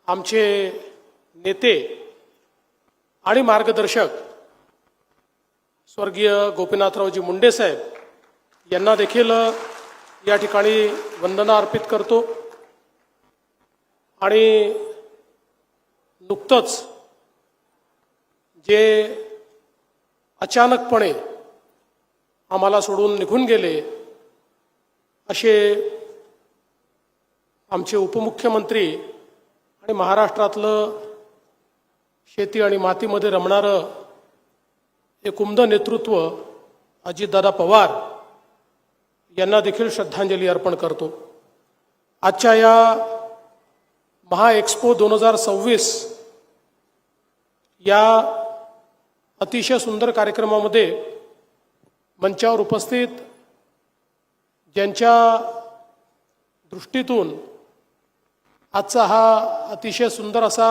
आमचे नेते आणि मार्गदर्शक स्वर्गीय गोपीनाथरावजी मुंडे साहेब यांना देखील या ठिकाणी वंदना अर्पित करतो। आणि नुकतंच जे अचानकपणे आम्हाला सोडून निघून गेले असे आमचे उपमुख्यमंत्री आणि महाराष्ट्रातलं शेती आणि मातीमध्ये रमणारं एक उमद नेतृत्व अजितदादा पवार यांना देखील श्रद्धांजली अर्पण करतो। आजच्या या महा एक्सपो 2026 या अतिशय सुंदर कार्यक्रमामध्ये मंचावर उपस्थित ज्यांच्या दृष्टीतून आजचा हा अतिशय सुंदर असा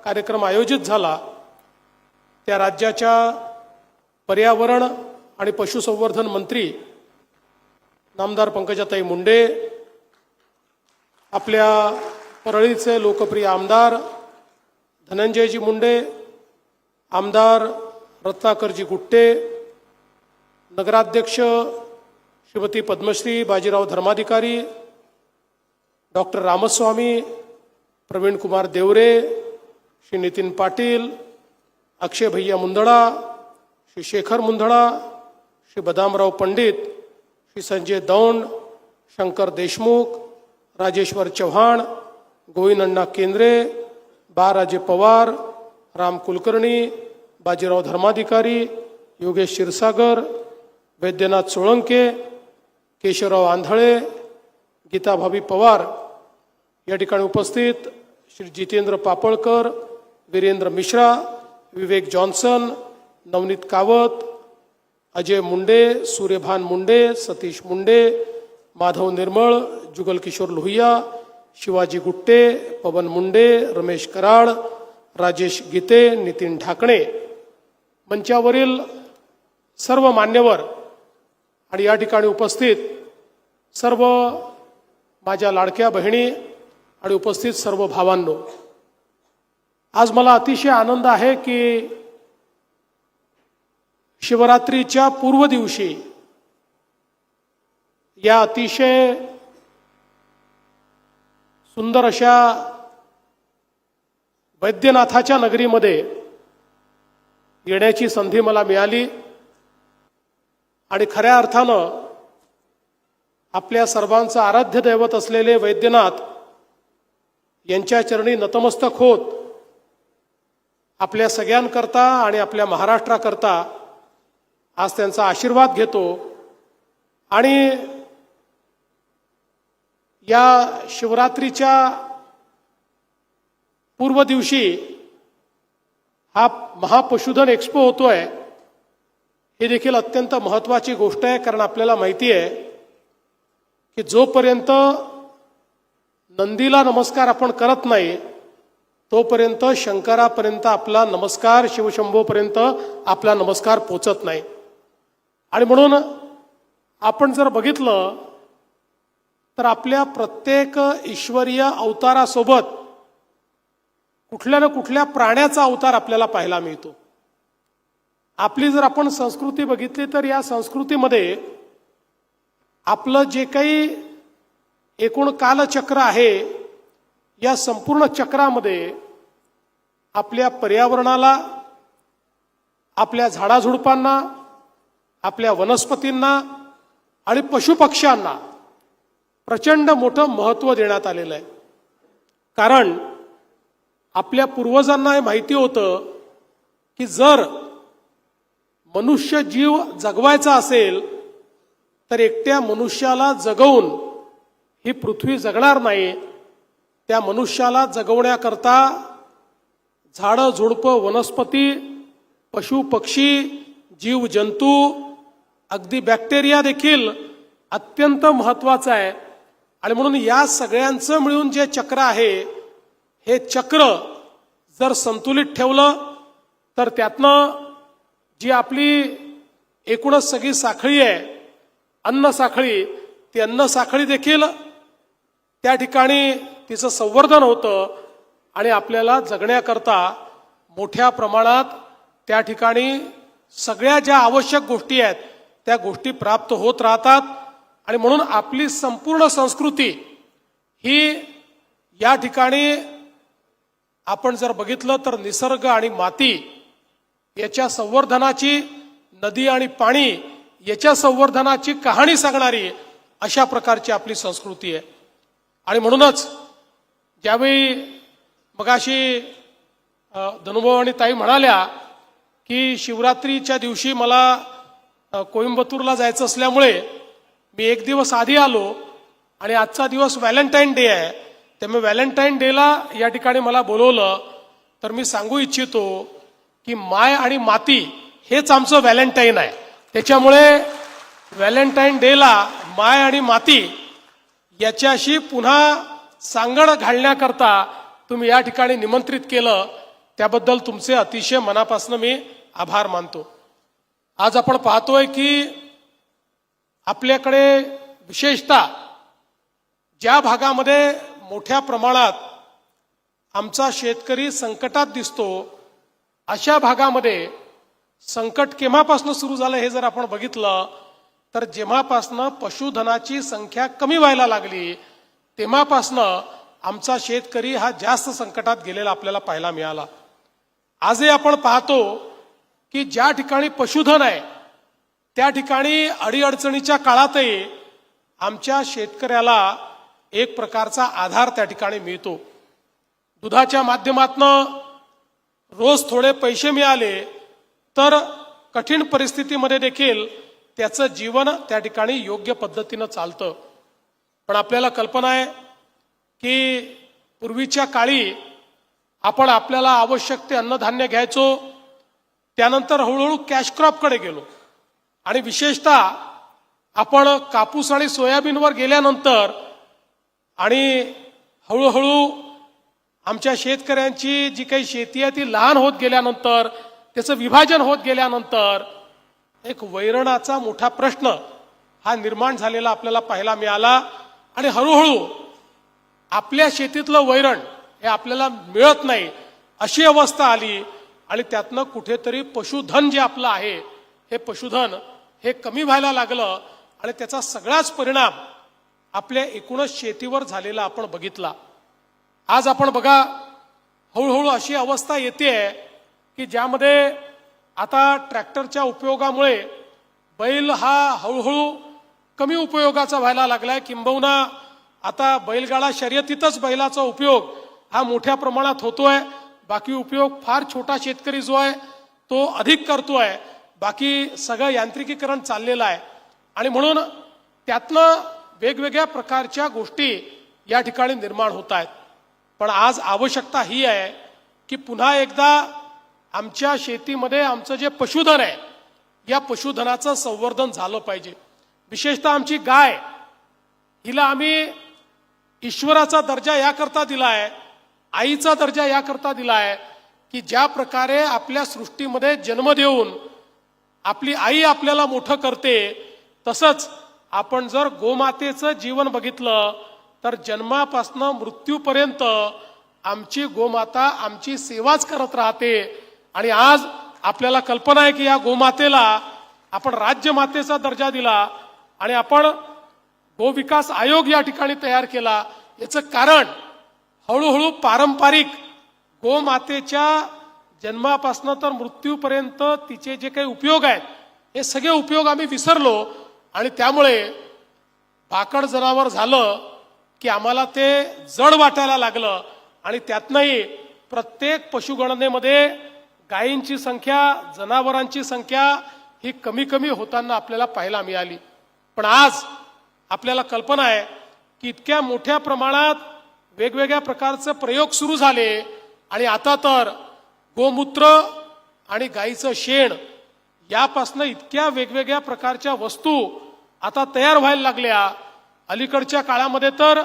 कार्यक्रम आयोजित झाला त्या राज्याच्या पर्यावरण आणि पशुसंवर्धन मंत्री नामदार पंकजाताई मुंडे, आपल्या परळीचे लोकप्रिय आमदार धनंजयजी मुंडे, आमदार रत्नाकरजी गुट्टे, नगराध्यक्ष श्रीमती पद्मश्री बाजीराव धर्माधिकारी, डॉक्टर रामस्वामी, प्रवीण कुमार देवरे, श्री नितीन पाटील, अक्षय भैया मुंदडा, श्री शेखर मुंदडा, श्री बदामराव पंडित, श्री संजय दौंड, शंकर देशमुख, राजेश्वर चव्हाण, गोविंद अण्णा केंद्रे, बा राजे पवार, राम कुलकर्णी, बाजीराव धर्माधिकारी, योगेश क्षीरसागर, वैद्यनाथ सोळंके, केशवराव आंधळे, गीताभाभी पवार, या ठिकाणी उपस्थित श्री जितेंद्र पापळकर, वीरेंद्र मिश्रा, विवेक जॉन्सन, नवनीत कावत, अजय मुंडे, सूर्यभान मुंडे, सतीश मुंडे, माधव निर्मळ, जुगल किशोर लोहिया, शिवाजी गुट्टे, पवन मुंडे, रमेश कराड, राजेश गीते, नितीन ढाकणे, मंचावरील सर्व मान्यवर आणि या ठिकाणी उपस्थित सर्व माझ्या लाडक्या बहिणी आणि उपस्थित सर्व भावांनो, आज मला अतिशय आनंद आहे की शिवरात्रीच्या पूर्व दिवशी या अतिशय सुंदर अशा वैद्यनाथाच्या नगरीमध्ये येण्याची संधी मला मिळाली आणि खऱ्या अर्थानं आपल्या सर्वांचं आराध्य दैवत असलेले वैद्यनाथ यांच्या चरणी नतमस्तक होत आपल्या सगळ्यांकरता आणि आपल्या महाराष्ट्राकरता आज त्यांचा आशीर्वाद घेतो। आणि या शिवरात्रीच्या पूर्व दिवशी हा महापशुधन एक्सपो होतोय, हे देखील अत्यंत महत्त्वाची गोष्ट आहे। कारण आपल्याला माहिती आहे की जोपर्यंत नंदीला नमस्कार आपण करत नाही तोपर्यंत शंकरापर्यंत आपला नमस्कार, शिवशंभोपर्यंत आपला नमस्कार पोचत नाही। आणि म्हणून आपण जर बघितलं तर आपल्या प्रत्येक ईश्वरीय अवतारासोबत कुठल्या ना कुठल्या प्राण्याचा अवतार आपल्याला पाहायला मिळतो। आपली जर आपण संस्कृती बघितली तर या संस्कृतीमध्ये आपलं जे काही एकूण कालचक्र आहे या संपूर्ण चक्रामध्ये आपल्या पर्यावरणाला, आपल्या झाडाझुडपांना, आपल्या वनस्पतींना आणि पशुपक्ष्यांना प्रचंड मोठं महत्त्व देण्यात आलेलं आहे। कारण आपल्या पूर्वजांना हे माहिती होतं की जर मनुष्य जीव जगवायचा असेल तर एकट्या मनुष्याला जगवून ही पृथ्वी जगणार नाही। त्या मनुष्याला जगवण्याकरता झाडं झुडपं, वनस्पती, पशु पक्षी, जीव जंतू, अगदी बॅक्टेरिया देखील अत्यंत महत्त्वाचं आहे। आणि म्हणून या सगळ्यांचं मिळून जे चक्र आहे हे चक्र जर संतुलित ठेवलं तर त्यातनं जी आपली एकूणच सगळी साखळी आहे, अन्न साखळी, ती अन्न साखळी देखील त्या ठिकाणी तिचं संवर्धन होतं आणि आपल्याला जगण्याकरता मोठ्या प्रमाणात त्या ठिकाणी सगळ्या ज्या आवश्यक गोष्टी आहेत त्या गोष्टी प्राप्त होत राहतात. आणि म्हणून आपली संपूर्ण संस्कृती ही या ठिकाणी आपण जर बघितलं तर निसर्ग आणि माती याच्या संवर्धनाची, नदी आणि पाणी याच्या संवर्धनाची कहाणी सांगणारी अशा प्रकारची आपली संस्कृती आहे. आणि म्हणूनच ज्यावेळी मगाशी धनुभाऊ आणि ताई म्हणाल्या की शिवरात्रीच्या दिवशी मला कोइंबतूरला जायचं असल्यामुळे मी एक दिवस आधी आलो आणि आजचा दिवस व्हॅलेंटाईन डे आहे, त्यामुळे व्हॅलेंटाईन डेला या ठिकाणी मला बोलवलं. तर मी सांगू इच्छितो की माय आणि माती हेच आमचं व्हॅलेंटाईन आहे. त्याच्यामुळे व्हॅलेंटाईन डेला माय आणि माती याच्याशी पुन्हा सांगड घालण्याकरता तुम्ही या ठिकाणी निमंत्रित केलं, त्याबद्दल तुमचे अतिशय मनापासून मी आभार मानतो. आज आपण पाहतोय की आपल्याकडे विशेषतः ज्या भागामध्ये मोठ्या प्रमाणात आमचा शेतकरी संकटात दिसतो अशा भागामध्ये संकट केव्हापासून सुरू झालं हे जर आपण बघितलं तर जेव्हापासनं पशुधनाची संख्या कमी व्हायला लागली तेव्हापासनं आमचा शेतकरी हा जास्त संकटात गेलेला आपल्याला पाहायला मिळाला. आजही आपण पाहतो की ज्या ठिकाणी पशुधन आहे त्या ठिकाणी अडीअडचणीच्या काळातही आमच्या शेतकऱ्याला एक प्रकारचा आधार त्या ठिकाणी मिळतो. दुधाच्या माध्यमातनं रोज थोडे पैसे मिळाले तर कठीण परिस्थितीमध्ये देखील त्याचं जीवन त्या ठिकाणी योग्य पद्धतीनं चालतं. पण आपल्याला कल्पना आहे की पूर्वीच्या काळी आपण आपल्याला आवश्यक ते अन्नधान्य घ्यायचो, त्यानंतर हळूहळू कॅश क्रॉपकडे गेलो आणि विशेषतः आपण कापूस आणि सोयाबीनवर गेल्यानंतर आणि हळूहळू आमच्या शेतकऱ्यांची जी काही शेती आहे ती लहान होत गेल्यानंतर, त्याचं विभाजन होत गेल्यानंतर एक वैरणाचा मोठा प्रश्न हा निर्माण झालेला आपल्याला पाहायला मिळाला. आणि हळूहळू आपल्या शेतीतलं वैरण हे आपल्याला मिळत नाही अशी अवस्था आली आणि त्यातनं कुठेतरी पशुधन जे आपलं आहे हे पशुधन हे कमी व्हायला लागलं आणि त्याचा सगळाच परिणाम आपल्या एकूणच शेतीवर झालेला आपण बघितला. आज आपण बघा हळूहळू अशी अवस्था येते की ज्यामध्ये आता ट्रॅक्टरच्या उपयोगामुळे बैल हा हळूहळू कमी उपयोगाचा व्हायला लागलाय. किंबहुना आता बैलगाडा शर्यतीतच बैलाचा उपयोग हा मोठ्या प्रमाणात होतोय. बाकी उपयोग फार छोटा शेतकरी जो आहे तो अधिक करतोय. बाकी सगळं यांत्रिकीकरण चाललेलं आहे आणि म्हणून त्यातनं वेगवेगळ्या प्रकारच्या गोष्टी या ठिकाणी निर्माण होत आहेत. पण आज आवश्यकता ही आहे की पुन्हा एकदा आमच्या शेतीमध्ये आमचं जे पशुधन आहे या पशुधनाचं संवर्धन झालं पाहिजे. विशेषतः आमची गाय, हिला आम्ही ईश्वराचा दर्जा याकरता दिलाय, आईचा दर्जा याकरता दिलाय की ज्या प्रकारे आपल्या सृष्टीमध्ये जन्म देऊन आपली आई आपल्याला मोठं करते, तसंच आपण जर गोमातेचं जीवन बघितलं तर जन्मापासनं मृत्यूपर्यंत आमची गोमाता आमची सेवाच करत राहते. आणि आज आपल्याला कल्पना आहे की या गोमातेला आपण राज्यमातेचा दर्जा दिला आणि आपण गोविकास आयोग या ठिकाणी तयार केला. याचं कारण हळूहळू पारंपरिक गोमातेच्या जन्मापासनं तर मृत्यूपर्यंत तिचे जे काही उपयोग आहेत हे सगळे उपयोग आम्ही विसरलो आणि त्यामुळे भाकड जनावर झालं की आम्हाला ते जड वाटायला लागलं. आणि त्यातनंही प्रत्येक पशुगणनेमध्ये गायींची संख्या, जनावरांची संख्या ही कमी कमी होताना आपल्याला पाहायला मिळाली. पण आज आपल्याला कल्पना आहे की इतक्या मोठ्या प्रमाणात वेगवेगळ्या प्रकारचे प्रयोग सुरू झाले आणि आता तर गोमूत्र आणि गाईचं शेण यापासनं इतक्या वेगवेगळ्या प्रकारच्या वस्तू आता तयार व्हायला लागल्या. अलीकडच्या काळामध्ये तर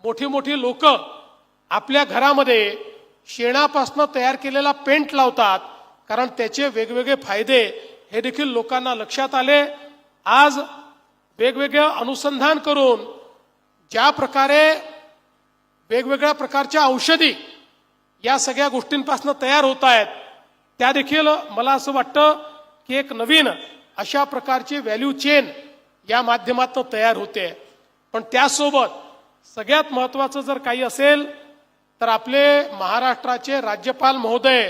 मोठी मोठी लोक आपल्या घरामध्ये शेणापासनं तयार केलेला पेंट लावतात, कारण त्याचे वेगवेगळे फायदे हे देखील लोकांना लक्षात आले. आज वेगवेगळे अनुसंधान करून ज्या प्रकारे वेगवेगळ्या प्रकारच्या औषधी या सगळ्या गोष्टींपासून तयार होत आहेत, त्या देखील मला असं वाटतं की एक नवीन अशा प्रकारची व्हॅल्यू चेन या माध्यमातून तयार होते. पण त्यासोबत सगळ्यात महत्त्वाचं जर काही असेल तर आपले महाराष्ट्राचे राज्यपाल महोदय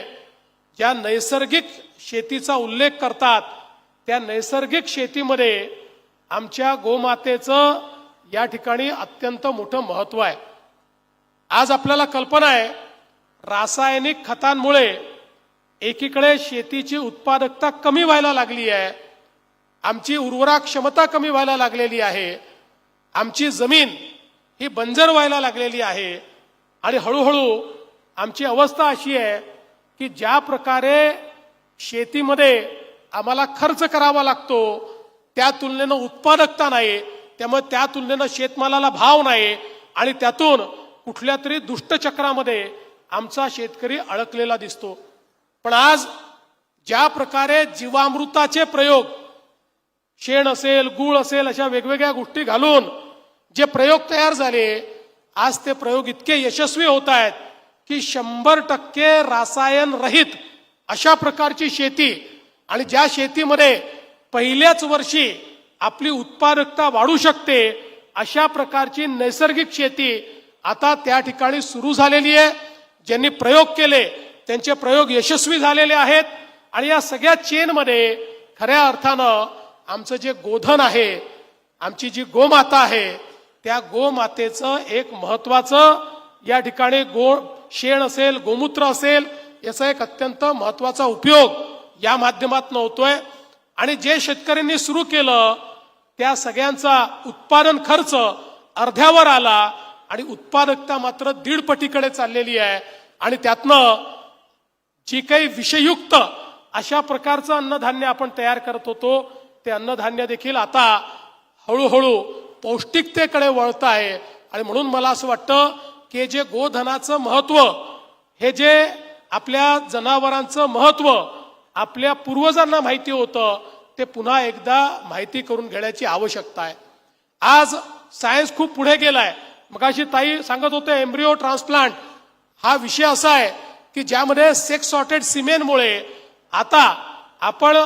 ज्या नैसर्गिक शेतीचा उल्लेख करतात, त्या नैसर्गिक शेतीमध्ये आमच्या गोमातेचं या ठिकाणी अत्यंत मोठं महत्त्व आहे. आज आपल्याला कल्पना आहे, रासायनिक खतांमुळे एकीकडे शेतीची उत्पादकता कमी व्हायला लागली आहे, आमची उर्वरा क्षमता कमी व्हायला लागलेली आहे, आमची जमीन ही बंजर व्हायला लागलेली आहे आणि हळूहळू आमची अवस्था अशी आहे की ज्या प्रकारे शेतीमध्ये आम्हाला खर्च करावा लागतो त्या तुलनेनं उत्पादकता नाही, त्यामुळे त्या तुलनेनं शेतमालाला भाव नाही आणि त्यातून कुठल्या तरी दुष्टचक्रामध्ये आमचा शेतकरी अडकलेला दिसतो. पण आज ज्या प्रकारे जीवामृताचे प्रयोग, शेण असेल, गूळ असेल, अशा वेगवेगळ्या गोष्टी घालून जे प्रयोग तयार झाले, आज ते प्रयोग इतके यशस्वी होत आहेत की 100% रासायन रहित अशा प्रकारची शेती आणि ज्या शेतीमध्ये पहिल्याच वर्षी आपली उत्पादकता वाढू शकते अशा प्रकारची नैसर्गिक शेती आता त्या ठिकाणी सुरू झालेली आहे. ज्यांनी प्रयोग केले त्यांचे प्रयोग यशस्वी झालेले आहेत आणि या सगळ्या चेनमध्ये खऱ्या अर्थानं आमचं जे गोधन आहे, आमची जी गोमाता आहे, त्या गोमातेचं एक महत्वाचं या ठिकाणी शेण असेल, गोमूत्र असेल, याचा एक अत्यंत महत्वाचा उपयोग या माध्यमातून होतोय. आणि जे शेतकऱ्यांनी सुरू केलं त्या सगळ्यांचा उत्पादन खर्च अर्ध्यावर आला आणि उत्पादकता मात्र 1.5 पटीकडे चाललेली आहे. आणि त्यातनं जी काही विषयुक्त अशा प्रकारचं अन्नधान्य आपण तयार करत होतो, ते अन्नधान्य देखील आता हळूहळू पौष्टिकतेकडे वळत आहे. आणि म्हणून मला असं वाटतं की जे गोधनाचं महत्व, हे जे आपल्या जनावरांचं महत्व आपल्या पूर्वजांना माहिती होतं, ते पुन्हा एकदा माहिती करून घेण्याची आवश्यकता आहे. आज सायन्स खूप पुढे गेलाय. मगाशी ताई सांगत होते एम्ब्रिओ ट्रान्सप्लांट हा विषय असा आहे की ज्यामध्ये सेक्स सॉर्टेड सिमेनमुळे आता आपण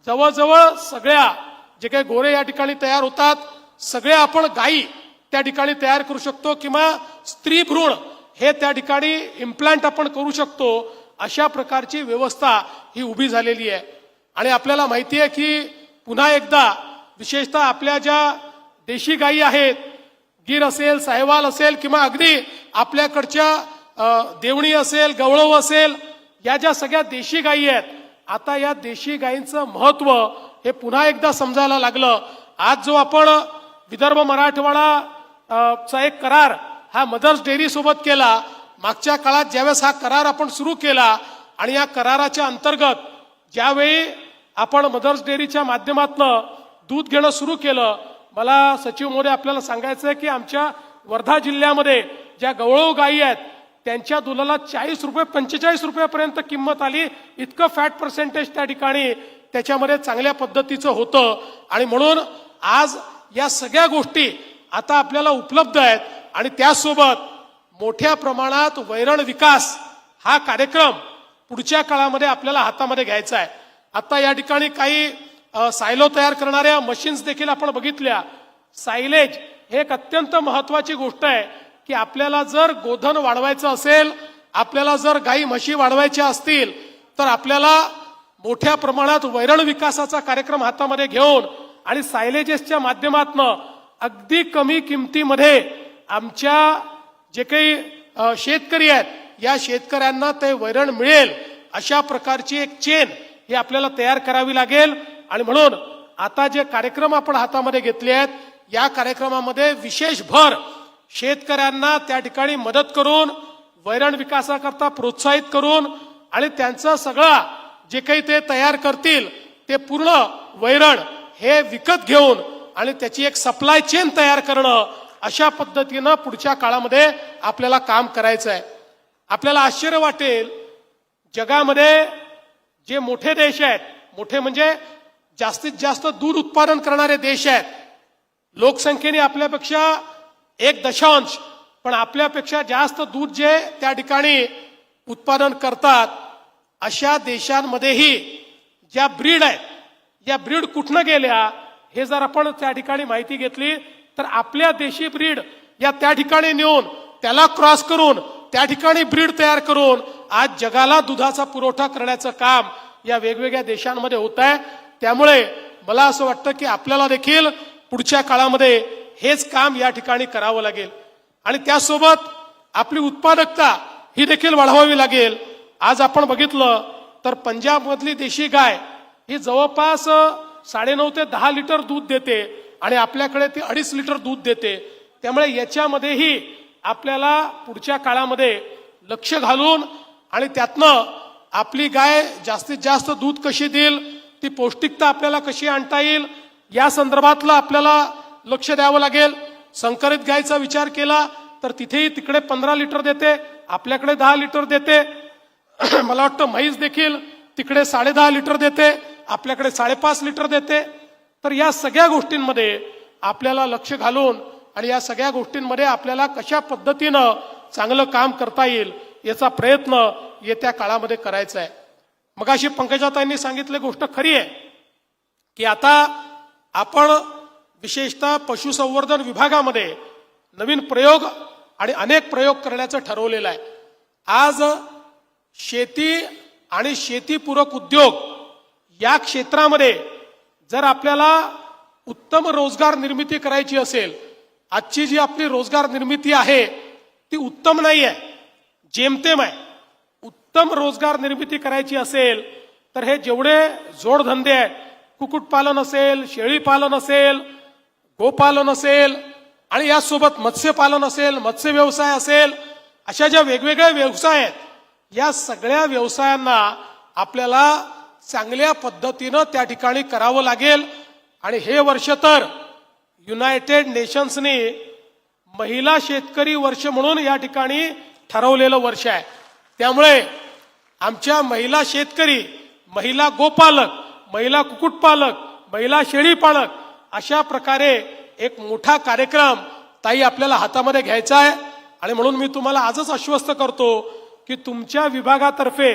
जवळजवळ सगळ्या जे काही गोरे या ठिकाणी तयार होतात, सगळे आपण गायी त्या ठिकाणी तयार करू शकतो किंवा स्त्री भ्रूण हे त्या ठिकाणी इम्प्लांट आपण करू शकतो. अशा प्रकारची व्यवस्था ही उभी झालेली आहे. आणि आपल्याला माहिती आहे की पुन्हा एकदा विशेषतः आपल्या ज्या देशी गायी आहेत, गीर असेल, साहिवाल असेल किंवा अगदी आपल्याकडच्या देवणी असेल, गवळव असेल, या ज्या सगळ्या देशी गायी आहेत, आता या देशी गायींचं महत्व हे पुन्हा एकदा समजायला लागलं. आज जो आपण विदर्भ मराठवाडा चा एक करार हा मदर्स डेअरी सोबत केला, मागच्या काळात ज्यावेळेस हा करार आपण सुरू केला आणि या कराराच्या अंतर्गत ज्यावेळी आपण मदर्स डेअरीच्या माध्यमातून दूध घेणं सुरू केलं, मला सचिव महोदय आपल्याला सांगायचं आहे की आमच्या वर्धा जिल्ह्यामध्ये ज्या गवळव गायी आहेत त्यांच्या दुधाला 40 रुपये 45 रुपयापर्यंत किंमत आली. इतकं फॅट पर्सेंटेज त्या ठिकाणी त्याच्यामध्ये चांगल्या पद्धतीचं होतं. आणि म्हणून आज या सगळ्या गोष्टी आता आपल्याला उपलब्ध आहेत. आणि त्यासोबत मोठ्या प्रमाणात वैरण विकास हा कार्यक्रम पुढच्या काळामध्ये आपल्याला हातामध्ये घ्यायचा आहे. आता या ठिकाणी काही सायलो तयार करणाऱ्या मशीन्स देखील आपण बघितल्या. सायलेज हे एक अत्यंत महत्वाची गोष्ट आहे की आपल्याला जर गोधन वाढवायचं असेल, आपल्याला जर गाई म्हशी वाढवायच्या असतील, तर आपल्याला मोठ्या प्रमाणात वैरण विकासाचा कार्यक्रम हातामध्ये घेऊन आणि सायलेजेसच्या माध्यमातून अगदी कमी किमतीमध्ये आमच्या जे काही शेतकरी आहेत या शेतकऱ्यांना ते वैरण मिळेल अशा प्रकारची एक चेन ही आपल्याला तयार करावी लागेल. आणि म्हणून आता जे कार्यक्रम आपण हातामध्ये घेतले आहेत, या कार्यक्रमामध्ये विशेष भर शेतकऱ्यांना त्या ठिकाणी मदत करून, वैरण विकासाकरता प्रोत्साहित करून आणि त्यांचं सगळं जे काही ते तयार करतील ते पूर्ण वैरण हे विकत घेऊन आणि त्याची एक सप्लाय चेन तयार करणं, अशा पद्धतीनं पुढच्या काळामध्ये आपल्याला काम करायचं आहे. आपल्याला आश्चर्य वाटेल, जगामध्ये जे मोठे देश आहेत, मोठे म्हणजे जास्तीत जास्त दूध उत्पादन करणारे देश आहेत, लोकसंख्येने आपल्यापेक्षा 1 दशांश, पण आपल्यापेक्षा जास्त दूध जे त्या ठिकाणी उत्पादन करतात अशा देशांमध्येही ज्या ब्रीड आहेत, या ब्रीड कुठनं गेल्या हे जर आपण त्या ठिकाणी माहिती घेतली तर आपल्या देशी ब्रीड या त्या ठिकाणी नेऊन त्याला क्रॉस करून त्या ठिकाणी ब्रीड तयार करून आज जगाला दुधाचा पुरवठा करण्याचं काम या वेगवेगळ्या देशांमध्ये होत आहे. त्यामुळे मला असं वाटतं की आपल्याला देखील पुढच्या काळामध्ये हेच काम या ठिकाणी करावं लागेल आणि त्यासोबत आपली उत्पादकता ही देखील वाढवावी लागेल. आज आपण बघितलं तर पंजाबमधली देशी गाय ही जवळपास 9.5 ते 10 लिटर दूध देते आणि आपल्याकडे ती 2.5 लिटर दूध देते. त्यामुळे याच्यामध्येही आपल्याला पुढच्या काळामध्ये लक्ष घालून आणि त्यातनं आपली गाय जास्तीत जास्त दूध कशी देईल, ती पौष्टिकता आपल्याला कशी आणता येईल या संदर्भातला आपल्याला लक्ष द्यावं लागेल. संकरित गायचा विचार केला तर तिथेही तिकडे 15 लिटर देते, आपल्याकडे 10 लिटर देते. मला वाटतं म्हैस देखील तिकडे 10.5 लिटर देते, आपल्याकडे 5.5 लिटर देते. तर या सगळ्या गोष्टींमध्ये आपल्याला लक्ष घालून आणि या सगळ्या गोष्टींमध्ये आपल्याला कशा पद्धतीनं चांगलं काम करता येईल याचा प्रयत्न येत्या काळामध्ये करायचा आहे. मगाशी पंकजाताईंनी सांगितली गोष्ट खरी आहे की आता आपण विशेषतः पशुसंवर्धन विभागामध्ये नवीन प्रयोग आणि अनेक प्रयोग करण्याचं ठरवलेलं आहे. आज शेती आणि शेतीपूरक उद्योग या क्षेत्रामध्ये जर आपल्याला उत्तम रोजगार निर्मिती करायची असेल, आजची जी आपली रोजगार निर्मिती आहे ती उत्तम नाही आहे, जेमतेम आहे. उत्तम रोजगार निर्मिती करायची असेल तर हे जेवढे जोडधंदे आहेत, कुक्कुटपालन असेल, शेळीपालन असेल, गोपालन असेल आणि यासोबत मत्स्यपालन असेल, मत्स्य व्यवसाय असेल, अशा ज्या वेगवेगळ्या व्यवसाय आहेत, या सगळ्या व्यवसायांना आपल्याला चांगल्या पद्धतीनं त्या ठिकाणी करावं लागेल. आणि हे वर्ष तर युनायटेड नेशन्सनी महिला शेतकरी वर्ष म्हणून या ठिकाणी ठरवलेलं वर्ष आहे. त्यामुळे आमच्या महिला शेतकरी, महिला गोपालक, महिला कुक्कुटपालक, महिला शेळीपालक अशा प्रकारे एक मोठा कार्यक्रम ताई आपल्याला हातामध्ये घ्यायचा आहे. आणि म्हणून मी तुम्हाला आजच आश्वस्त करतो की तुमच्या विभागातर्फे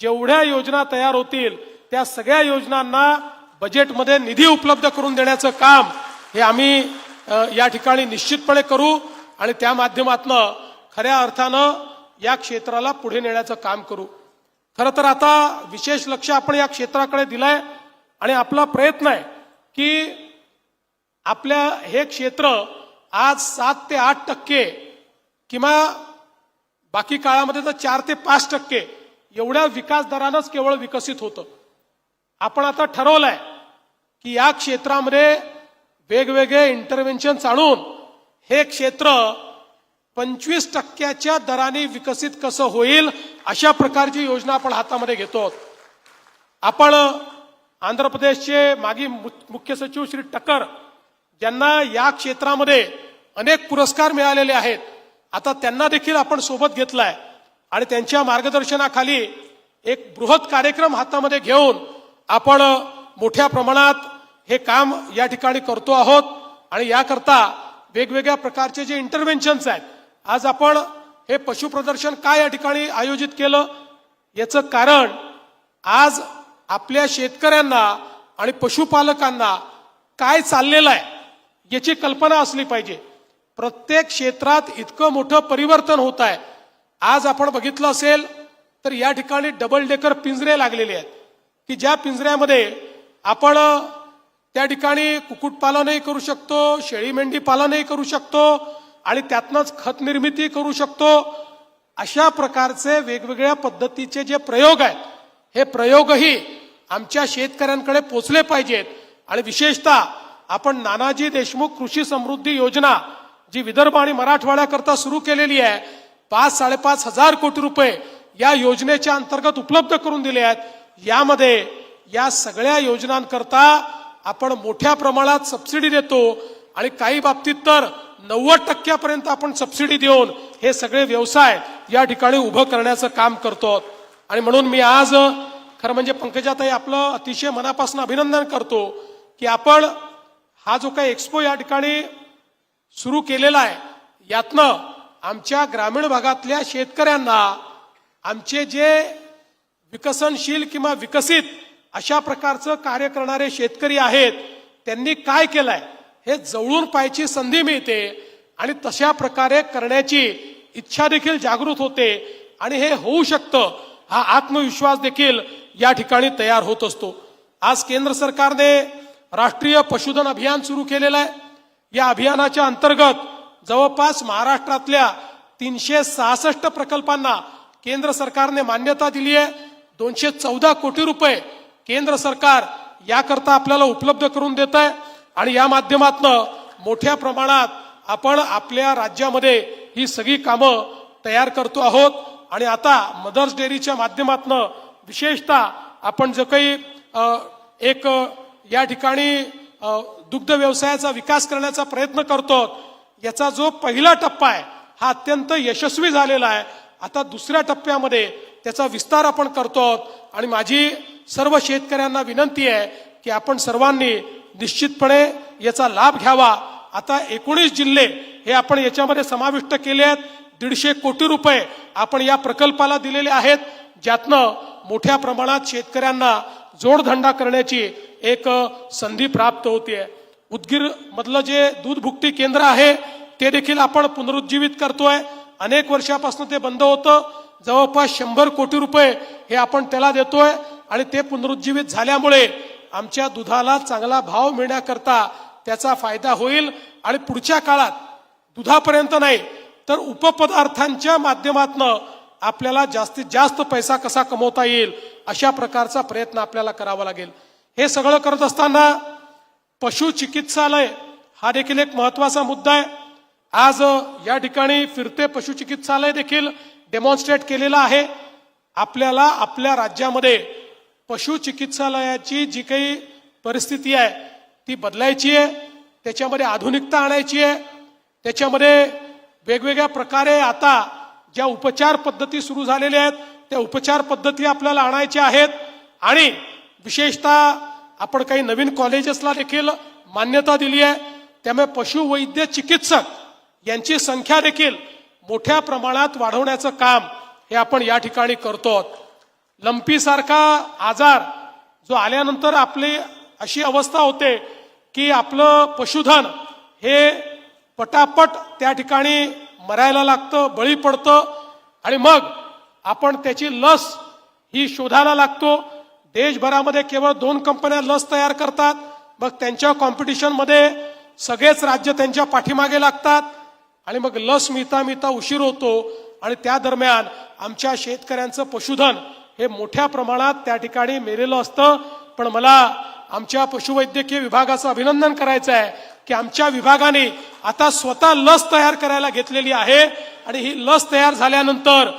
जेवढ्या योजना तयार होतील त्या सगळ्या योजनांना बजेटमध्ये निधी उपलब्ध करून देण्याचं काम हे आम्ही या ठिकाणी निश्चितपणे करू आणि त्या माध्यमातून खऱ्या अर्थानं या क्षेत्राला पुढे नेण्याचं काम करू. खरं तर आता विशेष लक्ष आपण या क्षेत्राकडे दिलंय आणि आपला प्रयत्न आहे की आपल्या हे क्षेत्र आज 7 ते 8% किंवा बाकी काळामध्ये तर 4 ते 5% एवढ्या विकास दरानंच केवळ विकसित होतं. आपण आता ठरवलंय की या क्षेत्रामध्ये वेगवेगळे इंटरव्हेन्शन आणून हे क्षेत्र 25% दराने विकसित कसं होईल अशा प्रकारची योजना आपण हातामध्ये घेतो. आपण आंध्र प्रदेशचे माजी मुख्य सचिव श्री टकर ज्यांना या क्षेत्रामध्ये अनेक पुरस्कार मिळालेले आहेत, आता त्यांना देखील आपण सोबत घेतलाय आणि त्यांच्या मार्गदर्शनाखाली एक बृहत कार्यक्रम हातामध्ये घेऊन आपण मोठ्या प्रमाणात हे काम या ठिकाणी करतो आहोत. आणि याकरता वेगवेगळ्या प्रकारचे जे इंटरव्हेन्शन्स आहेत, आज आपण हे पशु प्रदर्शन काय या ठिकाणी आयोजित केलं याचं कारण आज आपल्या शेतकऱ्यांना आणि पशुपालकांना काय चाललेलं आहे याची कल्पना असली पाहिजे. प्रत्येक क्षेत्रात इतकं मोठं परिवर्तन होत आहे. आज आपण बघितलं असेल तर या ठिकाणी डबल डेकर पिंजरे लागलेले आहेत की ज्या पिंजऱ्यामध्ये आपण त्या ठिकाणी कुक्कुटपालनही करू शकतो, शेळी मेंढी पालनही करू शकतो आणि त्यातनंच खत निर्मिती करू शकतो. अशा प्रकारचे वेगवेगळ्या पद्धतीचे जे प्रयोग आहेत हे प्रयोगही आमच्या शेतकऱ्यांकडे पोचले पाहिजेत. आणि विशेषतः आपण नानाजी देशमुख कृषी समृद्धी योजना जी विदर्भ आणि मराठवाड्याकरता सुरू केलेली आहे, 5-5.5 हजार कोटी रुपये या योजनेच्या अंतर्गत उपलब्ध करून दिले आहेत. यामध्ये या सगळ्या योजनांकरता आपण मोठ्या प्रमाणात सबसिडी देतो आणि काही बाबतीत तर 90% आपण सबसिडी देऊन हे सगळे व्यवसाय या ठिकाणी उभं करण्याचं काम करतो. आणि म्हणून मी आज खरं म्हणजे पंकजाताई आपलं अतिशय मनापासून अभिनंदन करतो की आपण हा जो काही एक्सपो या ठिकाणी सुरू केलेला आहे यातनं आमच्या ग्रामीण भागातल्या शेतकऱ्यांना आमचे जे विकसनशील किंवा विकसित अशा प्रकारचं कार्य करणारे शेतकरी आहेत त्यांनी काय केलंय हे जवळून पाहायची संधी मिळते आणि तशा प्रकारे करण्याची इच्छा देखील जागृत होते आणि हे होऊ शकतं हा आत्मविश्वास देखील या ठिकाणी तयार होत असतो. आज केंद्र सरकारने राष्ट्रीय पशुधन अभियान सुरू केलेलं आहे. या अभियानाच्या अंतर्गत जवळपास महाराष्ट्रातल्या 366 प्रकल्पांना केंद्र सरकारने मान्यता दिली आहे. 214 कोटी रुपये केंद्र सरकार याकरता आपल्याला उपलब्ध करून देत आहे आणि या माध्यमातून मोठ्या प्रमाणात आपण आपल्या राज्यामध्ये ही सगळी कामं तयार करतो आहोत. आणि आता मदर्स डेअरीच्या माध्यमातून विशेषतः आपण जो काही एक या ठिकाणी दुग्ध व्यवसायाचा विकास करण्याचा प्रयत्न करतो याचा जो पहिला टप्पा आहे हा अत्यंत यशस्वी झालेला आहे. आता दुसऱ्या टप्प्यामध्ये त्याचा विस्तार आपण करतो आणि माझी सर्व शेतकऱ्यांना विनंती आहे की आपण सर्वांनी निश्चितपणे याचा लाभ घ्यावा. आता 19 जिल्हे हे आपण याच्यामध्ये समाविष्ट केले आहेत. 150 कोटी रुपये आपण या प्रकल्पाला दिलेले आहेत ज्यातनं मोठ्या प्रमाणात शेतकऱ्यांना जोडधंदा करण्याची एक संधी प्राप्त होते. उदगीर मधलं जे दूध भुकटी केंद्र आहे ते देखील आपण पुनरुज्जीवित करतोय. अनेक वर्षापासून ते बंद होतं. जवळपास 100 कोटी रुपये हे आपण त्याला देतोय आणि ते पुनरुज्जीवित झाल्यामुळे आमच्या दुधाला चांगला भाव मिळण्याकरता त्याचा फायदा होईल आणि पुढच्या काळात दुधापर्यंत नाही तर उपपदार्थांच्या माध्यमातून आपल्याला जास्तीत जास्त पैसा कसा कमवता येईल अशा प्रकारचा प्रयत्न आपल्याला करावा लागेल. हे सगळं करत असताना पशु चिकित्सालय हा देखील एक महत्वाचा मुद्दा आहे. आज या ठिकाणी फिरते पशु चिकित्सालय देखील डेमॉन्स्ट्रेट केलेलं आहे. आपल्याला आपल्या राज्यामध्ये पशु चिकित्सालयाची जी काही परिस्थिती आहे ती बदलायची आहे. त्याच्यामध्ये आधुनिकता आणायची आहे. त्याच्यामध्ये वेगवेगळ्या प्रकारे आता ज्या उपचार पद्धती सुरू झालेल्या आहेत त्या उपचार पद्धती आपल्याला आणायच्या आहेत आणि विशेषतः आपण काही नवीन कॉलेजेसला देखील मान्यता दिली आहे. त्यामुळे पशुवैद्य चिकित्सक यांची संख्या देखील मोठ्या प्रमाणात वाढवण्याचं काम हे आपण या ठिकाणी करतो. लंपी सारखा आजार जो आल्यानंतर आपली अशी अवस्था होते की आपलं पशुधन हे पटापट त्या ठिकाणी मरायला लागतं, बळी पडतं आणि मग आपण त्याची लस ही शोधायला लागतो. देशभरामध्ये केवळ 2 कंपन्या लस तयार करतात. मग त्यांच्या कॉम्पिटिशनमध्ये सगळेच राज्य त्यांच्या पाठीमागे लागतात आणि मग लस मिळता उशीर होतो आणि त्या दरम्यान आमच्या शेतकऱ्यांचं पशुधन हे मोठ्या प्रमाणात त्या ठिकाणी मेलेलं असतं. पण मला आमच्या पशुवैद्यकीय विभागाचं अभिनंदन करायचं आहे की आमच्या विभागाने आता स्वतः लस तयार करायला घेतलेली आहे आणि ही लस तयार झाल्यानंतर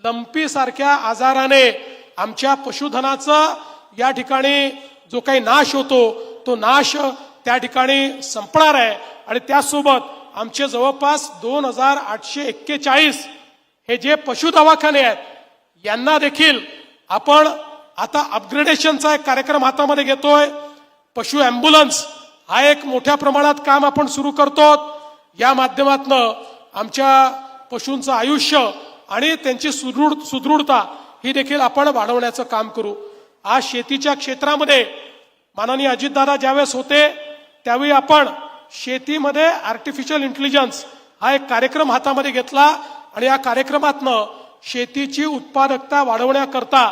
लंपी सारख्या आजाराने आमच्या पशुधनाचा या ठिकाणी जो काही नाश होतो तो नाश त्या ठिकाणी संपणार आहे. आणि त्यासोबत आमचे जवळपास 2841 हे जे पशु दवाखाने आहेत यांना देखील आपण आता अपग्रेडेशनचा एक कार्यक्रम हातामध्ये घेतोय. पशु ॲम्ब्युलन्स हा एक मोठ्या प्रमाणात काम आपण सुरू करतो. या माध्यमातून आमच्या पशूंचं आयुष्य आणि त्यांची सुदृढता ही देखील आपण वाढवण्याचं काम करू. आज शेतीच्या क्षेत्रामध्ये माननीय अजितदादा ज्यावेळेस होते त्यावेळी आपण शेतीमध्ये आर्टिफिशियल इंटेलिजन्स हा एक कार्यक्रम हातामध्ये घेतला आणि या कार्यक्रमातनं शेतीची उत्पादकता वाढवण्याकरता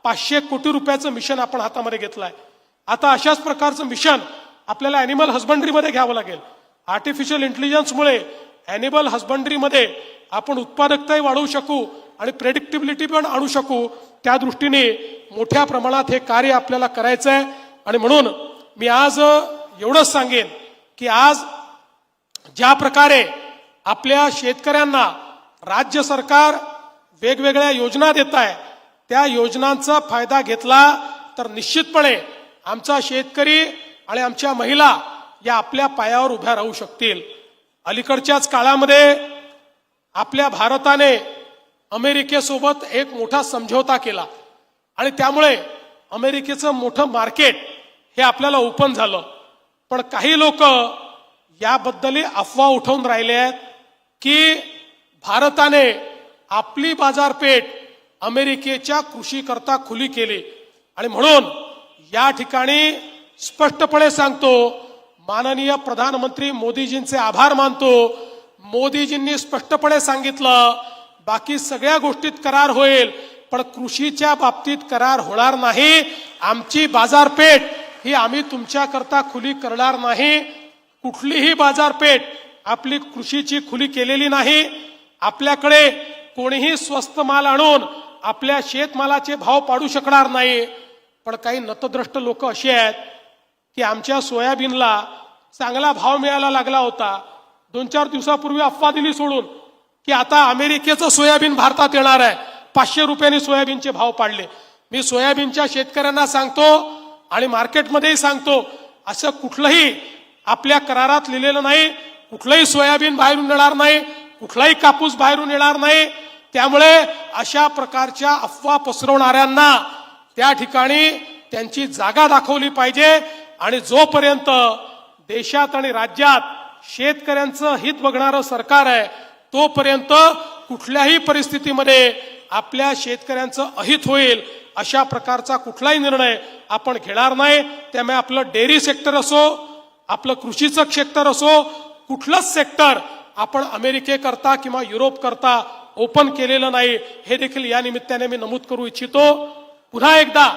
500 कोटी रुपयाचं मिशन आपण हातामध्ये घेतलंय. आता अशाच प्रकारचं मिशन आपल्याला ॲनिमल हस्बंड्रीमध्ये घ्यावं लागेल. आर्टिफिशियल इंटेलिजन्समुळे ॲनिमल हस्बंड्रीमध्ये आपण उत्पादकताही वाढवू शकू आणि प्रेडिक्टिबिलिटी पण आणू शकू. त्या दृष्टीने मोठ्या प्रमाणात हे कार्य आपल्याला करायचं आहे. आणि म्हणून मी आज एवढंच सांगेन की आज ज्या प्रकारे आपल्या शेतकऱ्यांना राज्य सरकार वेगवेगळ्या योजना देत आहे त्या योजनांचा फायदा घेतला तर निश्चितपणे आमचा शेतकरी आणि आमच्या महिला या आपल्या पायावर उभ्या राहू शकतील. अलीकडच्याच काळामध्ये आपल्या भारताने अमेरिकेसोबत एक मोठा समझोता केला आणि त्यामुळे अमेरिकेचं मोठं मार्केट हे आपल्याला ओपन झालं. पण काही लोक याबद्दल अफवा उठवून राहिले आहेत की भारताने आपली बाजारपेठ अमेरिकेच्या कृषीकरता खुली केली. आणि म्हणून या ठिकाणी स्पष्टपणे सांगतो, माननीय प्रधानमंत्री मोदीजींचे आभार मानतो. मोदीजींनी स्पष्टपणे सांगितलं बाकी सगळ्या गोष्टीत करार होईल, पण कृषीच्या बाबतीत करार होणार नाही. आमची बाजारपेठ ही आम्ही तुमच्याकरता खुली करणार नाही. कुठलीही बाजारपेठ आपली कृषीची खुली केलेली नाही. आपल्याकडे कोणीही स्वस्त माल आणून आपल्या शेतमालाचे भाव पाडू शकणार नाही. पण काही नतद्रष्ट लोक अशी आहेत की आमच्या सोयाबीनला चांगला भाव मिळायला लागला होता. 2-4 दिवसापूर्वी अफवा दिली सोडून की आता अमेरिकेचं सोयाबीन भारतात येणार आहे. 500 रुपयांनी सोयाबीनचे भाव पाडले. मी सोयाबीनच्या शेतकऱ्यांना सांगतो आणि मार्केटमध्येही सांगतो, असं कुठलंही आपल्या करारात लिहिलेलं नाही. कुठलंही सोयाबीन बाहेरून येणार नाही, कुठलाही कापूस बाहेरून येणार नाही. त्यामुळे अशा प्रकारच्या अफवा पसरवणाऱ्यांना त्या ठिकाणी त्यांची जागा दाखवली पाहिजे. आणि जोपर्यंत देशात आणि राज्यात शेतकऱ्यांचं हित बघणारं सरकार आहे, तोपर्यंत कुठल्याही परिस्थितीमध्ये आपल्या शेतकऱ्यांचं अहित होईल अशा प्रकारचा कुठलाही निर्णय आपण घेणार नाही. त्यामुळे आपलं डेअरी सेक्टर असो, आपलं कृषीचं सेक्टर असो, कुठलंच सेक्टर आपण अमेरिकेकरता किंवा युरोप करता ओपन केलेलं नाही, हे देखील या निमित्ताने मी नमूद करू इच्छितो. पुन्हा एकदा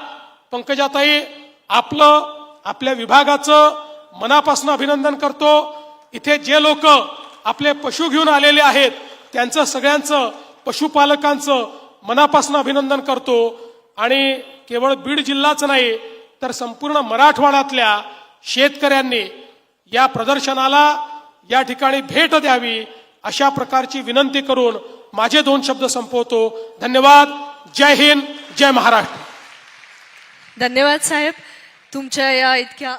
पंकजाताई, आपल्या विभागाचं मनापासून अभिनंदन करतो. इथे जे लोक आपले पशु घेऊन आलेले आहेत त्यांचं सगळ्यांचं, पशुपालकांचं मनापासून अभिनंदन करतो. आणि केवळ बीड जिल्हाच नाही तर संपूर्ण मराठवाड्यातल्या शेतकऱ्यांनी या प्रदर्शनाला या ठिकाणी भेट द्यावी अशा प्रकारची विनंती करून माझे 2 शब्द संपवतो. धन्यवाद. जय हिंद, जय महाराष्ट्र. धन्यवाद साहेब. तुमच्या या इतक्या